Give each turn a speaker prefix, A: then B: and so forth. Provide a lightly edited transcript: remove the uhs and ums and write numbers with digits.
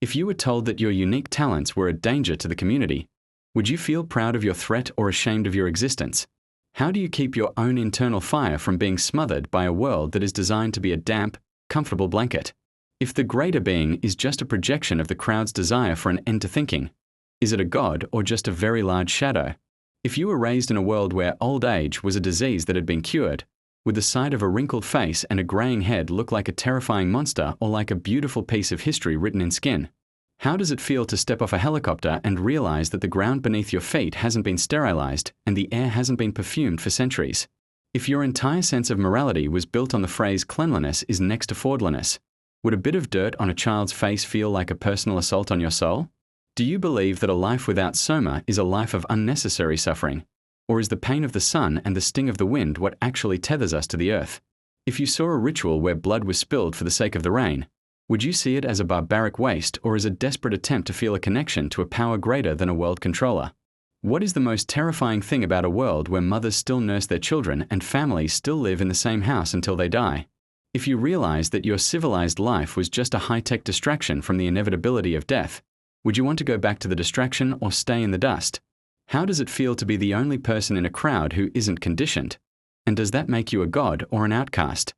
A: If you were told that your unique talents were a danger to the community, would you feel proud of your threat or ashamed of your existence? How do you keep your own internal fire from being smothered by a world that is designed to be a damp, comfortable blanket? If the greater being is just a projection of the crowd's desire for an end to thinking, is it a god or just a very large shadow? If you were raised in a world where old age was a disease that had been cured, would the sight of a wrinkled face and a graying head look like a terrifying monster or like a beautiful piece of history written in skin? How does it feel to step off a helicopter and realize that the ground beneath your feet hasn't been sterilized and the air hasn't been perfumed for centuries? If your entire sense of morality was built on the phrase cleanliness is next to fraudulence, would a bit of dirt on a child's face feel like a personal assault on your soul? Do you believe that a life without soma is a life of unnecessary suffering? Or is the pain of the sun and the sting of the wind what actually tethers us to the earth? If you saw a ritual where blood was spilled for the sake of the rain, would you see it as a barbaric waste or as a desperate attempt to feel a connection to a power greater than a world controller? What is the most terrifying thing about a world where mothers still nurse their children and families still live in the same house until they die? If you realize that your civilized life was just a high-tech distraction from the inevitability of death, would you want to go back to the distraction or stay in the dust? How does it feel to be the only person in a crowd who isn't conditioned? And does that make you a god or an outcast?